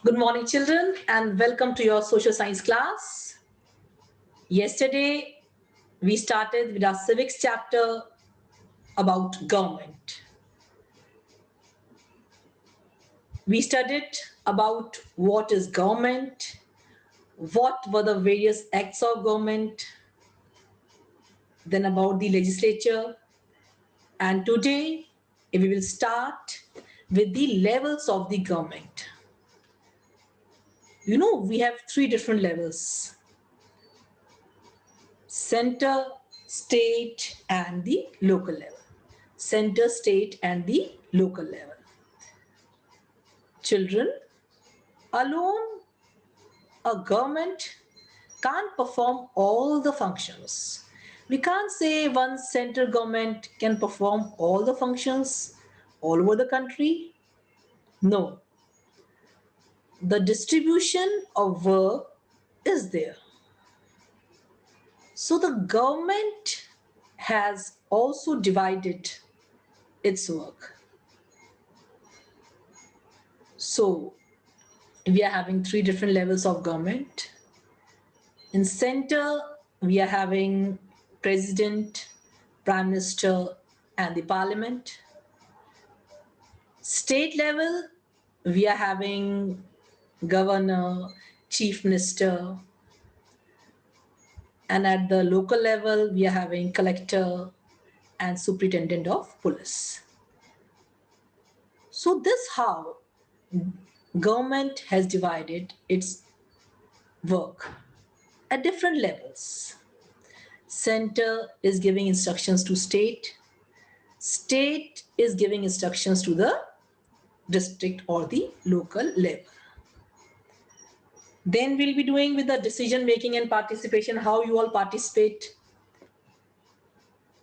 Good morning, children, and welcome to your social science class. Yesterday, we started with our civics chapter about government. We studied about what is government, what were the various acts of government, then about the legislature, and today we will start with the levels of the government. We have three different levels: center, state, and the local level. Center, state, and the local level. Children, alone, a government can't perform all the functions. We can't say one central government can perform all the functions all over the country. No, the distribution of work is there. So the government has also divided its work. So we are having three different levels of government. In center, we are having president, prime minister, and the parliament. State level, we are having governor, chief minister, and at the local level, we are having collector and superintendent of police. So this how government has divided its work at different levels. Center is giving instructions to state. State is giving instructions to the district or the local level. Then we'll be doing with the decision making and participation, how you all participate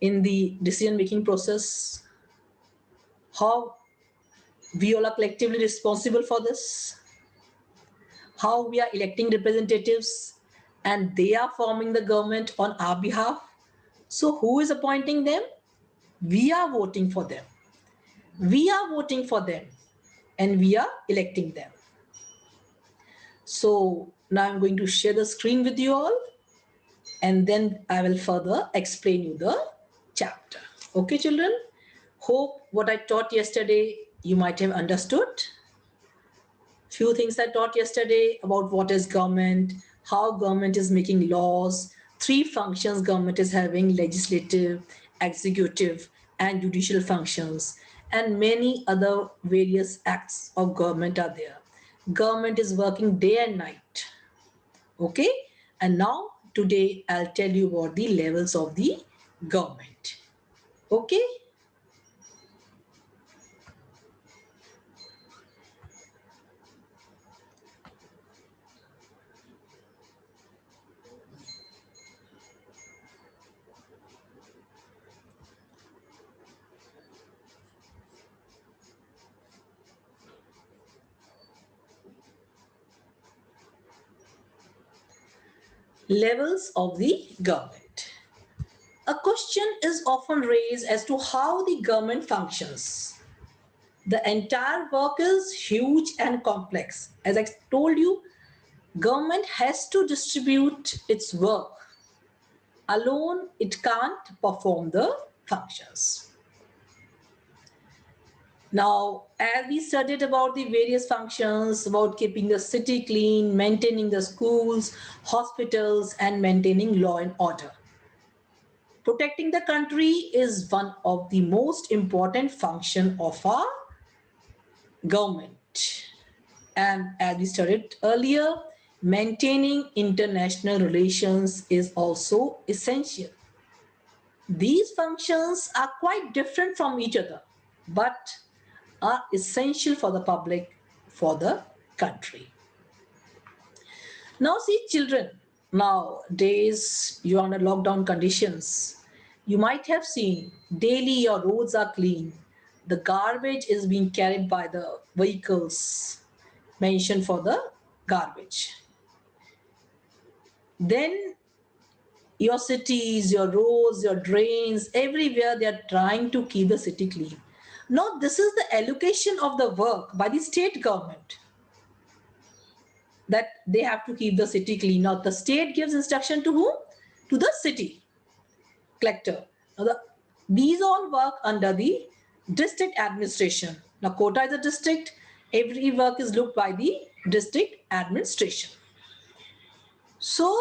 in the decision making process, how we all are collectively responsible for this, how we are electing representatives and they are forming the government on our behalf. So who is appointing them? We are voting for them. We are voting for them and we are electing them. So now I'm going to share the screen with you all and then I will further explain you the chapter. Okay, children? Hope what I taught yesterday you might have understood. Few things I taught yesterday about what is government, how government is making laws, three functions government is having: legislative, executive, and judicial functions, and many other various acts of government are there. Government is working day and night. Okay, and now today I'll tell you about the levels of the government. Okay. Levels of the government. A question is often raised as to how the government functions. The entire work is huge and complex. As I told you, government has to distribute its work. Alone, it can't perform the functions. Now, as we studied about the various functions, about keeping the city clean, maintaining the schools, hospitals, and maintaining law and order. Protecting the country is one of the most important function of our government. And as we studied earlier, maintaining international relations is also essential. These functions are quite different from each other, but are essential for the public, for the country. Now see, children, nowadays you are under lockdown conditions. You might have seen daily your roads are clean. The garbage is being carried by the vehicles mentioned for the garbage. Then your cities, your roads, your drains, everywhere they are trying to keep the city clean. Now this is the allocation of the work by the state government. that they have to keep the city clean. Now the state gives instruction to whom? To the city collector. Now these all work under the district administration. Now Kota is a district. Every work is looked by the district administration. So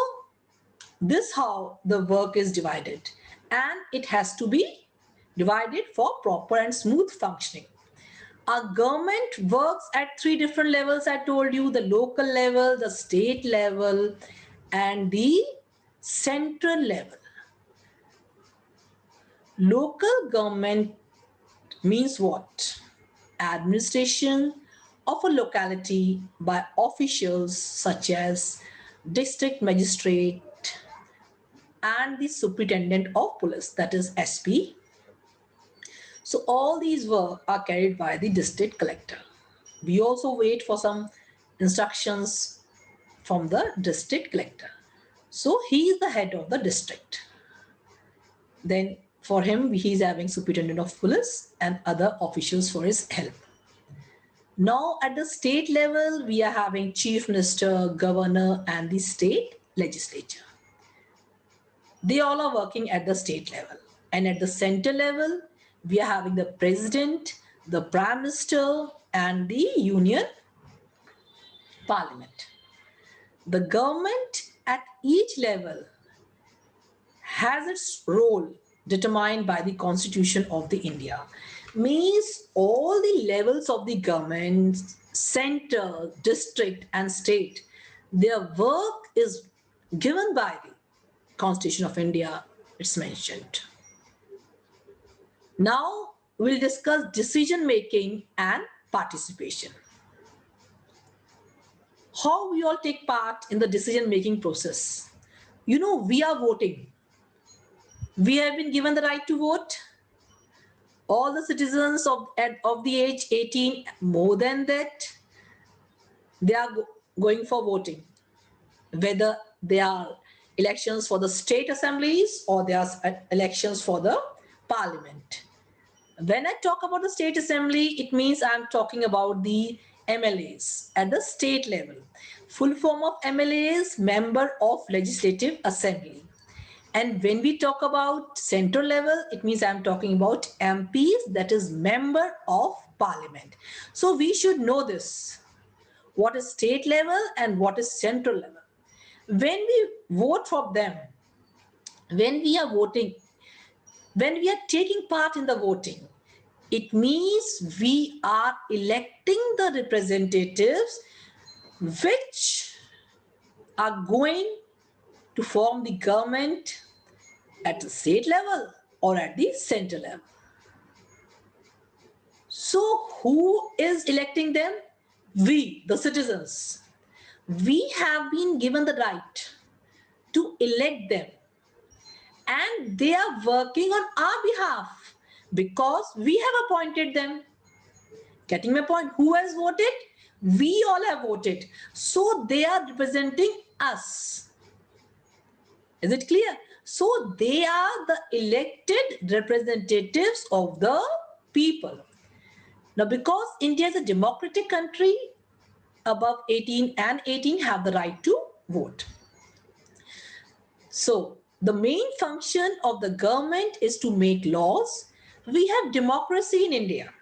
this how the work is divided, and it has to be divided for proper and smooth functioning. Our government works at 3 different levels. I told you, the local level, the state level, and the central level. Local government means what? Administration of a locality by officials such as district magistrate and the superintendent of police, that is SP. So all these work are carried by the district collector. We also wait for some instructions from the district collector. So he is the head of the district. Then for him, he is having superintendent of police and other officials for his help. Now at the state level, we are having chief minister, governor, and the state legislature. They all are working at the state level. And at the center level, we are having the president, the prime minister, and the union parliament. The government at each level has its role determined by the Constitution of the India. Means all the levels of the government, center, district, and state, their work is given by the Constitution of India, it's mentioned. Now we'll discuss decision making and participation. How we all take part in the decision making process. You know, we are voting. We have been given the right to vote. All the citizens of the age 18, more than that, they are going for voting. Whether they are elections for the state assemblies or they are elections for the parliament. When I talk about the state assembly, it means I'm talking about the MLAs at the state level. Full form of MLA is Member of Legislative Assembly. And when we talk about central level, it means I'm talking about MPs, that is Member of Parliament. So we should know this. What is state level and what is central level? When we vote for them, when we are voting, when we are taking part in the voting, it means we are electing the representatives which are going to form the government at the state level or at the center level. So who is electing them? We, the citizens. We have been given the right to elect them, and they are working on our behalf because we have appointed them. Getting my point? Who has voted? We all have voted. So they are representing us. Is it clear? So they are the elected representatives of the people. Now, because India is a democratic country, above 18 and 18 have the right to vote. So the main function of the government is to make laws. We have democracy in India.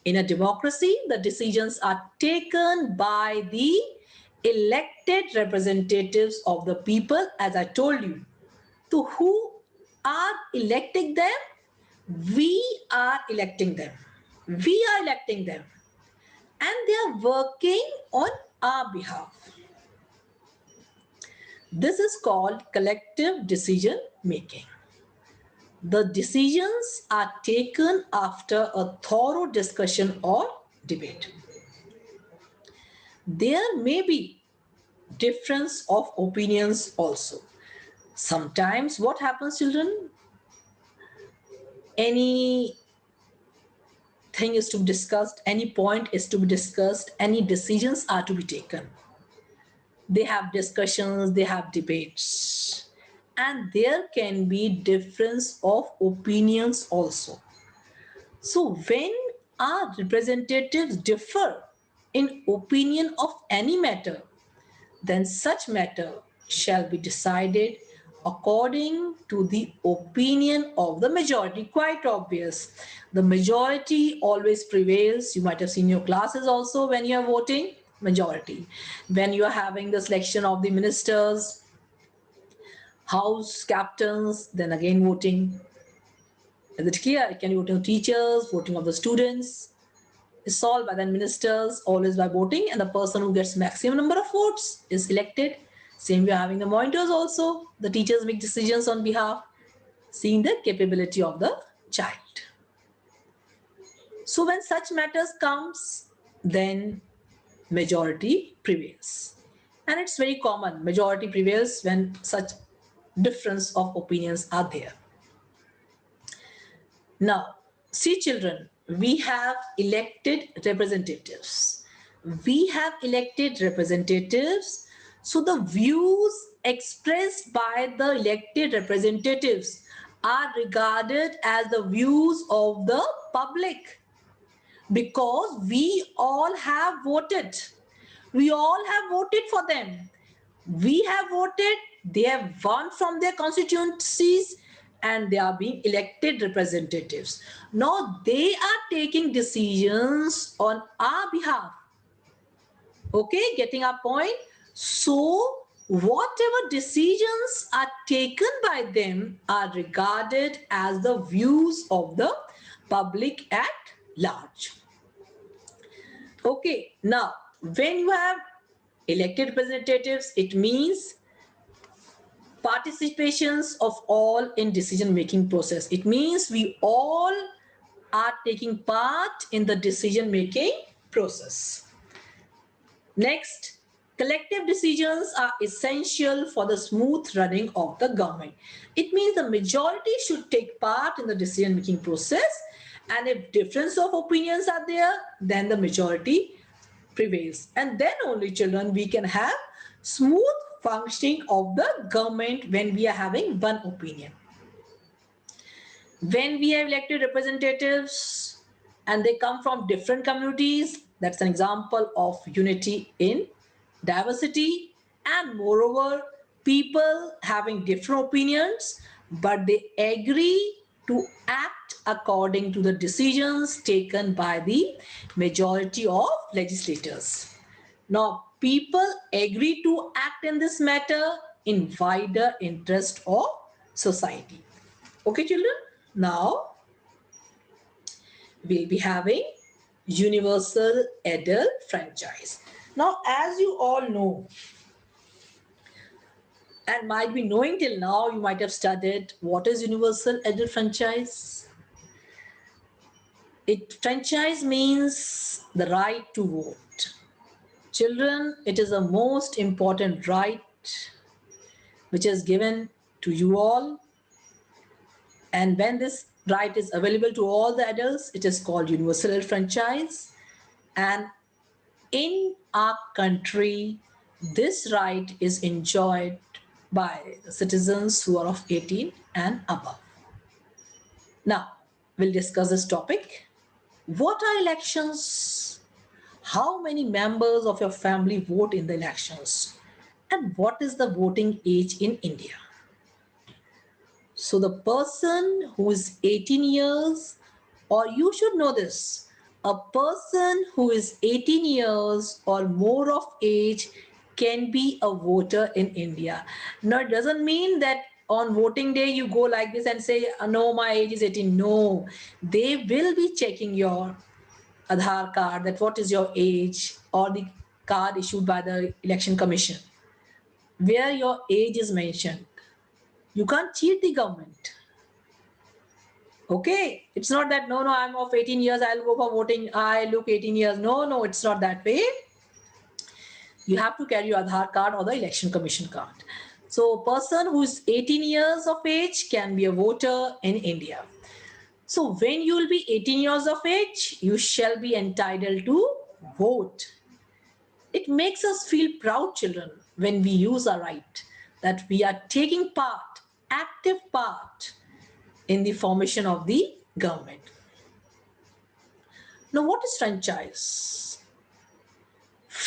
In a democracy, the decisions are taken by the elected representatives of the people, as I told you. To who are electing them? We are electing them. We are electing them. And they are working on our behalf. This is called collective decision making. The decisions are taken after a thorough discussion or debate. There may be difference of opinions also. Sometimes what happens, children? Any thing is to be discussed, any point is to be discussed, any decisions are to be taken. They have discussions, they have debates, and there can be difference of opinions also. So when our representatives differ, in opinion of any matter, then such matter shall be decided according to the opinion of the majority. Quite obvious. The majority always prevails. You might have seen your classes also when you are voting, majority. When you are having the selection of the ministers, house captains, then again voting. Is it clear? It can be voting of teachers, voting of the students. Is solved by the ministers, always by voting, and the person who gets maximum number of votes is elected. Same we are having the monitors also. The teachers make decisions on behalf, seeing the capability of the child. So when such matters comes, then majority prevails. And it's very common, majority prevails when such difference of opinions are there. Now, see children, we have elected representatives. We have elected representatives. So the views expressed by the elected representatives are regarded as the views of the public, because we all have voted. We all have voted for them. We have voted, they have won from their constituencies, and they are being elected representatives. Now they are taking decisions on our behalf. Okay, getting our point? So whatever decisions are taken by them are regarded as the views of the public at large. Okay, now when you have elected representatives, it means participations of all in decision making process. It means we all are taking part in the decision making process. Next, collective decisions are essential for the smooth running of the government. It means the majority should take part in the decision making process, and if difference of opinions are there, then the majority prevails, and then only children we can have smooth functioning of the government when we are having one opinion. When we have elected representatives and they come from different communities, that's an example of unity in diversity. And moreover, people having different opinions, but they agree to act according to the decisions taken by the majority of legislators. Now, people agree to act in this matter in wider interest of society. Okay, children? Now, we'll be having universal adult franchise. Now, as you all know, and might be knowing till now, you might have studied what is universal adult franchise. Franchise means the right to vote. Children, it is the most important right which is given to you all. And when this right is available to all the adults, it is called universal franchise. And in our country, this right is enjoyed by the citizens who are of 18 and above. Now, we'll discuss this topic. What are elections? How many members of your family vote in the elections? And what is the voting age in India? So the person who is 18 years, or you should know this, a person who is 18 years or more of age can be a voter in India. Now, it doesn't mean that on voting day you go like this and say, no, my age is 18. No, they will be checking your Aadhaar card, that what is your age, or the card issued by the election commission, where your age is mentioned. You can't cheat the government. Okay, it's not that, no, I'm of 18 years, I'll go for voting, I look 18 years. No, it's not that way. You have to carry your Aadhaar card or the election commission card. So a person who is 18 years of age can be a voter in India. So when you will be 18 years of age, you shall be entitled to vote. It makes us feel proud, children, when we use our right, that we are taking part, active part in the formation of the government. Now, what is franchise?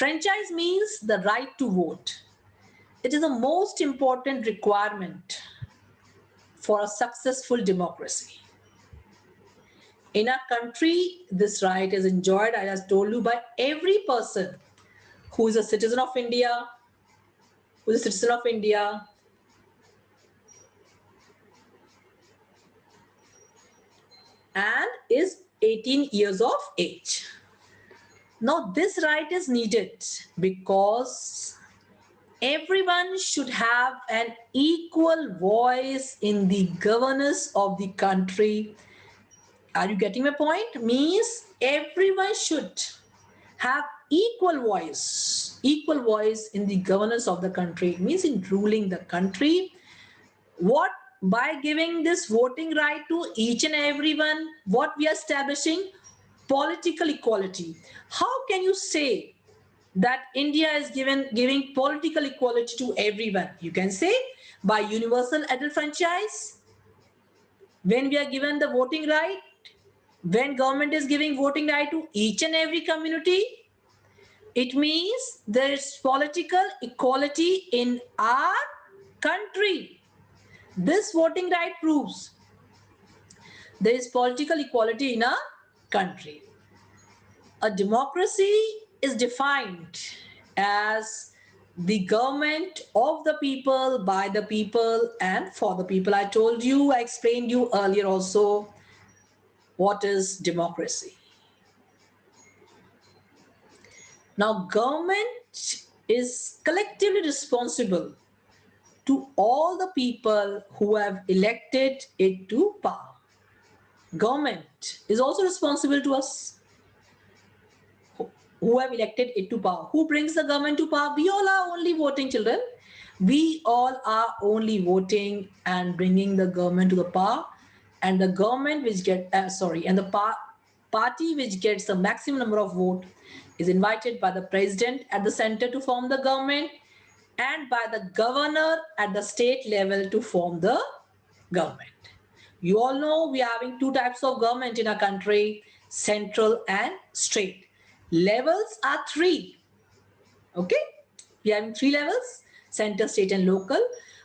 Franchise means the right to vote. It is the most important requirement for a successful democracy. In our country, this right is enjoyed, I just told you, by every person who is a citizen of India, and is 18 years of age. Now, this right is needed because everyone should have an equal voice in the governance of the country. Are you getting my point? Means everyone should have equal voice in the governance of the country. It means in ruling the country. What? By giving this voting right to each and everyone, what we are establishing? Political equality. How can you say that India is giving political equality to everyone? You can say by universal adult franchise. When we are given the voting right, when government is giving voting right to each and every community, it means there is political equality in our country. This voting right proves there is political equality in our country. A democracy is defined as the government of the people, by the people, and for the people. I told you, I explained you earlier also what is democracy. Now, government is collectively responsible to all the people who have elected it to power. Government is also responsible to us who have elected it to power. Who brings the government to power? We all are only voting, children. We all are only voting and bringing the government to the power, and the government which party which gets the maximum number of votes is invited by the president at the center to form the government, and by the governor at the state level to form the government. You all know we are having two types of government in our country, central and state. Levels are three. Okay, we are having three levels, center, state and local.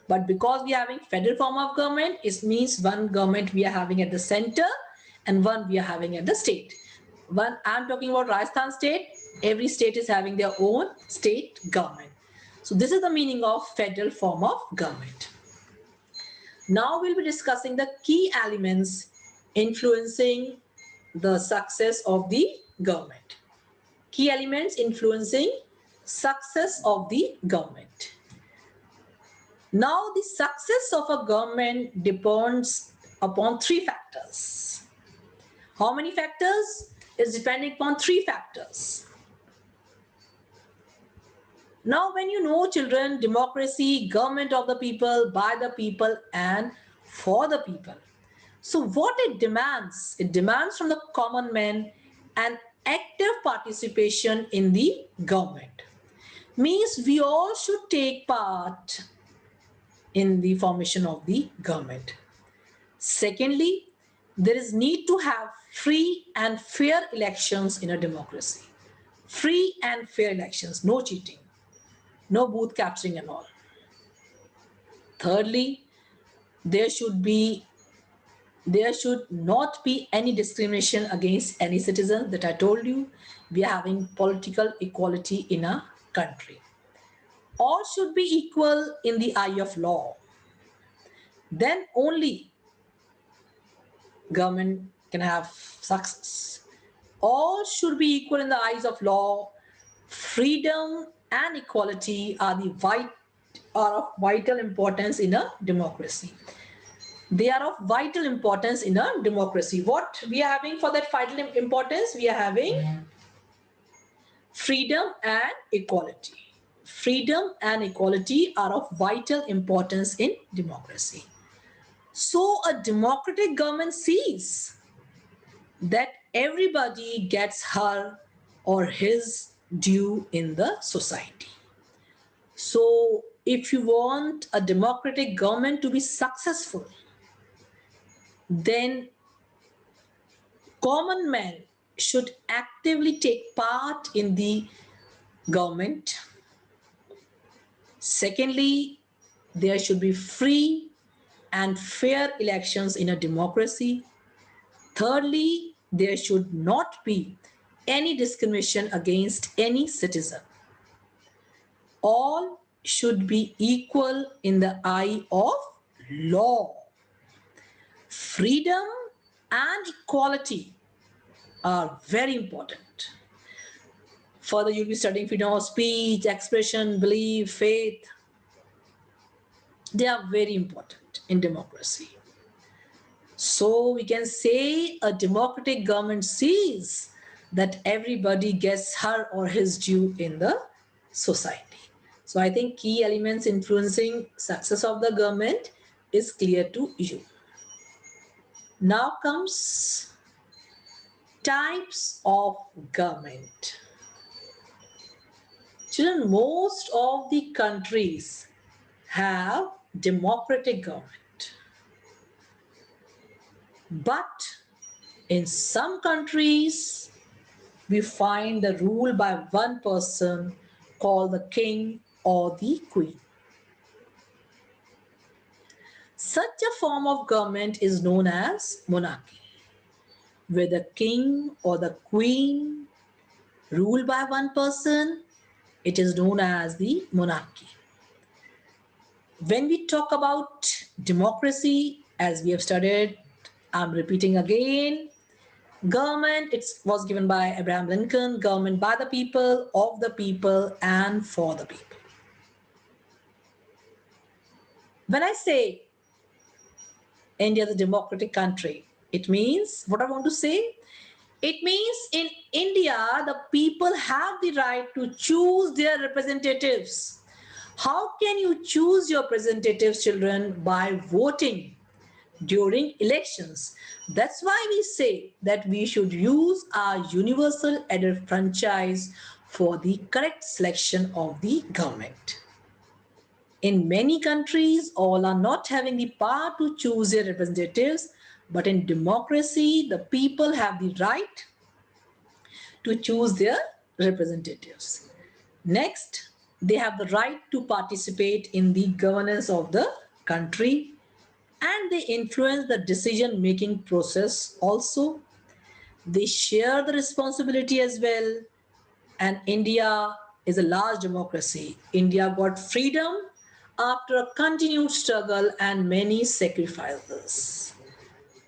But because we are having federal form of government, it means one government we are having at the center and one we are having at the state. One, I'm talking about Rajasthan state. Every state is having their own state government. So this is the meaning of federal form of government. Now we'll be discussing the key elements influencing the success of the government. Key elements influencing success of the government. Now the success of a government depends upon three factors. How many factors? It's depending upon three factors. Now when you know, children, democracy, government of the people, by the people and for the people. So what it demands from the common man an active participation in the government. Means we all should take part in the formation of the government. Secondly, there is need to have free and fair elections in a democracy. Free and fair elections, no cheating, no booth capturing and all. Thirdly, there should not be any discrimination against any citizen. That I told you, we are having political equality in a country. All should be equal in the eye of law. Then only government can have success. All should be equal in the eyes of law. Freedom and equality are of vital importance in a democracy. They are of vital importance in a democracy. What we are having for that vital importance? We are having freedom and equality. Freedom and equality are of vital importance in democracy. So a democratic government sees that everybody gets her or his due in the society. So if you want a democratic government to be successful, then common man should actively take part in the government. Secondly, there should be free and fair elections in a democracy. Thirdly, there should not be any discrimination against any citizen. All should be equal in the eye of law. Freedom and equality are very important. Further, you'll be studying freedom of speech, expression, belief, faith. They are very important in democracy. So we can say a democratic government sees that everybody gets her or his due in the society. So I think key elements influencing success of the government is clear to you. Now comes types of government. Children, most of the countries have democratic government. But in some countries, we find the rule by one person called the king or the queen. Such a form of government is known as monarchy, where the king or the queen rule by one person. It is known as the monarchy. When we talk about democracy, as we have studied, I'm repeating again, government, it was given by Abraham Lincoln, government by the people, of the people, and for the people. When I say India is a democratic country, it means, what I want to say? It means in India, the people have the right to choose their representatives. How can you choose your representatives, children? By voting during elections. That's why we say that we should use our universal adult franchise for the correct selection of the government. In many countries, all are not having the power to choose their representatives, but in democracy, the people have the right to choose their representatives. Next, they have the right to participate in the governance of the country, and they influence the decision-making process also. They share the responsibility as well. And India is a large democracy. India got freedom after a continued struggle and many sacrifices.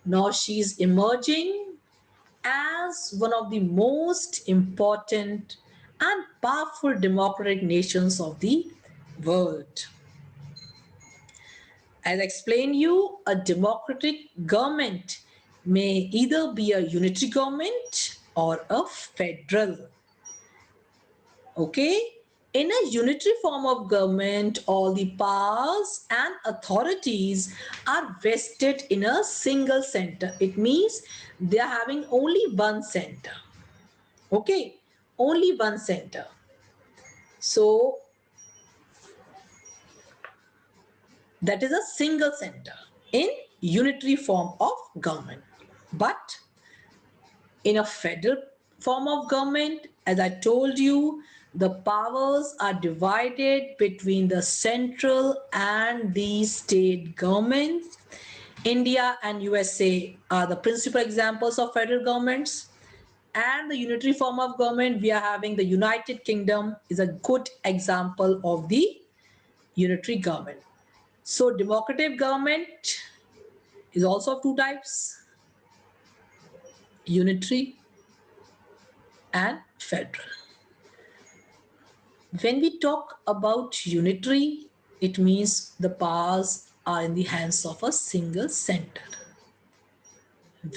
Now she is emerging as one of the most important and powerful democratic nations of the world. As I explained you, a democratic government may either be a unitary government or a federal. Okay? In a unitary form of government, all the powers and authorities are vested in a single center. It means they are having only one center. Okay? Only one center. So that is a single center in unitary form of government. But in a federal form of government, as I told you, the powers are divided between the central and the state governments. India and USA are the principal examples of federal governments. And the unitary form of government, we are having the United Kingdom is a good example of the unitary government. So democratic government is also of two types, unitary and federal. When we talk about unitary, it means the powers are in the hands of a single center.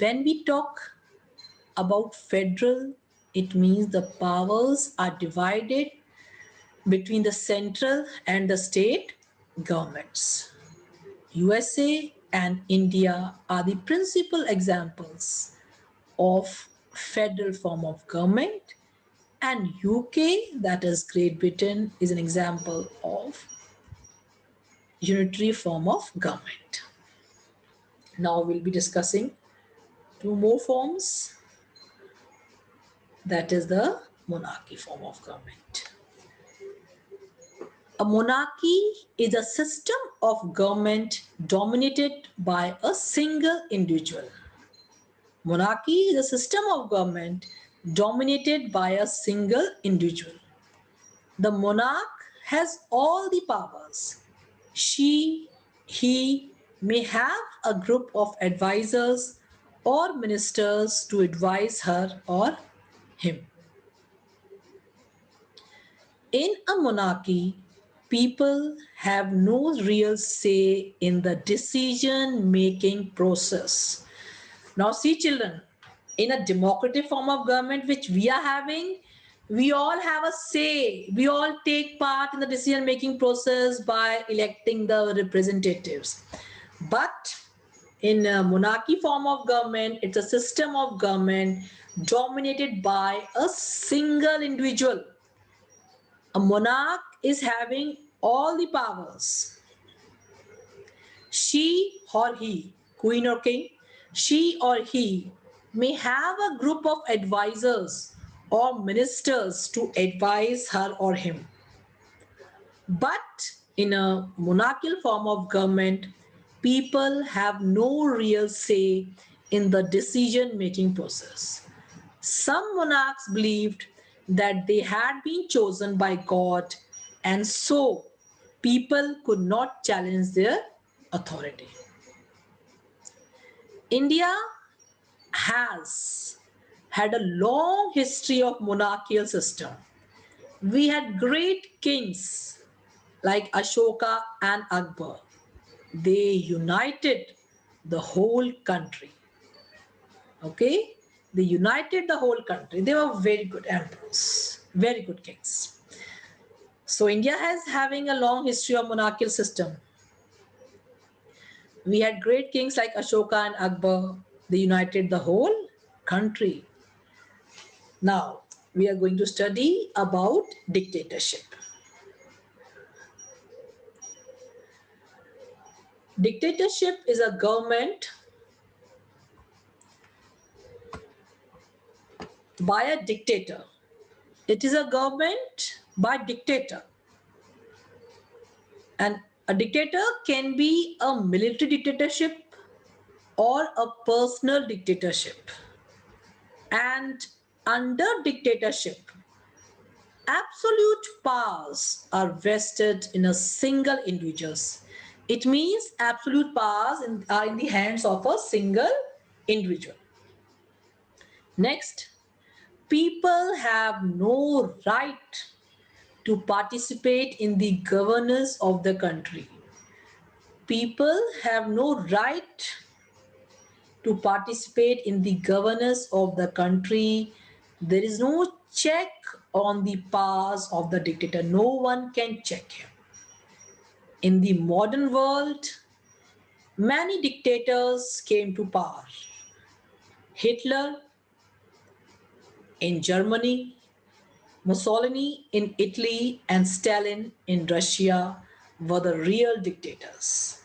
When we talk about federal, it means the powers are divided between the central and the state governments. USA and India are the principal examples of federal form of government, and UK, that is Great Britain, is an example of unitary form of government. Now we'll be discussing two more forms, that is the monarchy form of government. A monarchy is a system of government dominated by a single individual. Monarchy is a system of government dominated by a single individual. The monarch has all the powers. He may have a group of advisors or ministers to advise her or him. In a monarchy, people have no real say in the decision-making process. Now see children, in a democratic form of government which we are having, we all have a say. We all take part in the decision-making process by electing the representatives. But in a monarchy form of government, it's a system of government dominated by a single individual. A monarch is having all the powers. She or he, queen or king, she or he may have a group of advisors or ministers to advise her or him. But in a monarchical form of government, people have no real say in the decision-making process. Some monarchs believed that they had been chosen by God, and so people could not challenge their authority. India has had a long history of monarchical system. We had great kings like Ashoka and Akbar. They united the whole country. Okay? They united the whole country. They were very good emperors, very good kings. So India has having a long history of monarchical system. We had great kings like Ashoka and Akbar. They united the whole country. Now, we are going to study about dictatorship. Dictatorship is a government by a dictator. It is a government by dictator. And a dictator can be a military dictatorship or a personal dictatorship. And under dictatorship, absolute powers are vested in a single individual. It means absolute powers are in the hands of a single individual. Next, people have no right to participate in the governance of the country. People have no right to participate in the governance of the country. There is no check on the powers of the dictator. No one can check him. In the modern world, many dictators came to power. Hitler in Germany, Mussolini in Italy, and Stalin in Russia were the real dictators.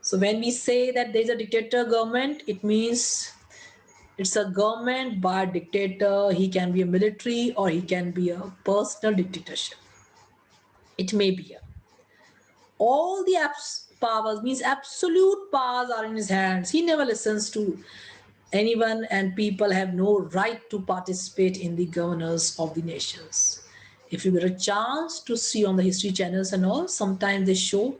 So when we say that there is a dictator government, it means it's a government by a dictator. He can be a military or he can be a personal dictatorship. It may be all the powers, means absolute powers are in his hands. He never listens to anyone, and people have no right to participate in the governance of the nations. If you get a chance to see on the history channels and all, sometimes they show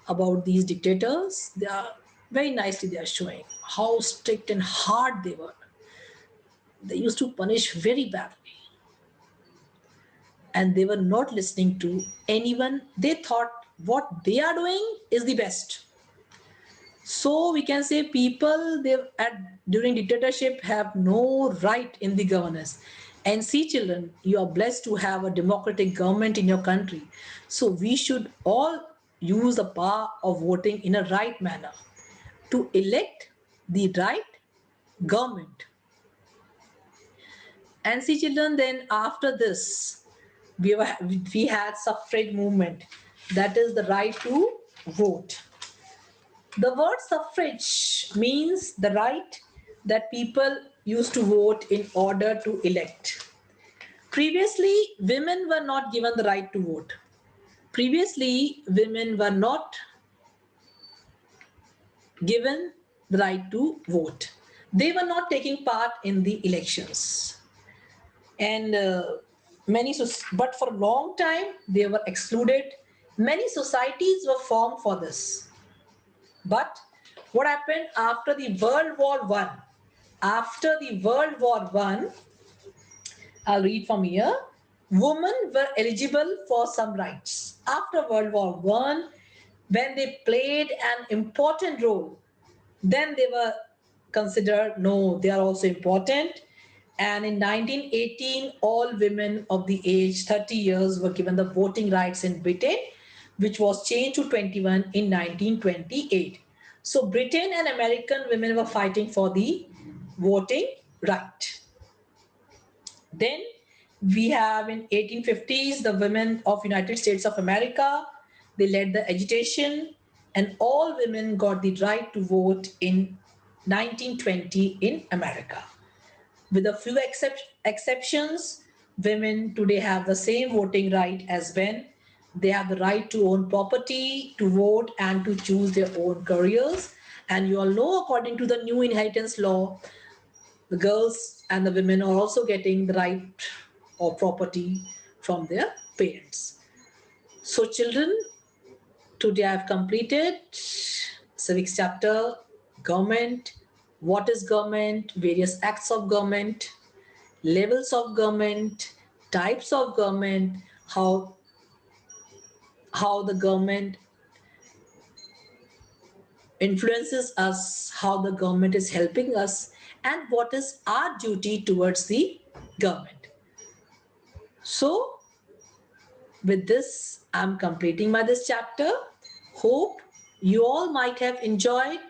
about these dictators. They are very nicely, they are showing how strict and hard they were. They used to punish very badly. And they were not listening to anyone. They thought what they are doing is the best. So we can say people during dictatorship have no right in the governance. And see children, you are blessed to have a democratic government in your country. So we should all use the power of voting in a right manner to elect the right government. And see children, then after this, we had suffrage movement, that is the right to vote. The word suffrage means the right that people used to vote in order to elect. Previously, women were not given the right to vote. Previously, women were not given the right to vote. They were not taking part in the elections. And but for a long time, they were excluded. Many societies were formed for this. But what happened after the World War One? After the World War One, I'll read from here. Women were eligible for some rights. After World War One, when they played an important role, then they were considered, no, they are also important. And in 1918, all women of the age 30 years were given the voting rights in Britain, which was changed to 21 in 1928. So Britain and American women were fighting for the voting right. Then we have in 1850s the women of United States of America. They led the agitation, and all women got the right to vote in 1920 in America. With a few exceptions, women today have the same voting right as men. They have the right to own property, to vote, and to choose their own careers. And you all know, according to the new inheritance law, the girls and the women are also getting the right of property from their parents. So children, today I have completed civics chapter, government, what is government, various acts of government, levels of government, types of government, how the government influences us, how the government is helping us, and what is our duty towards the government. So with this, I'm completing my this chapter. Hope you all might have enjoyed.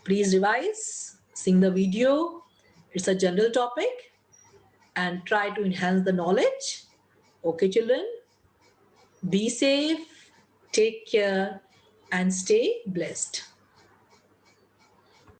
Please revise, sing the video. It's a general topic and try to enhance the knowledge. Okay, children, be safe, take care, and stay blessed.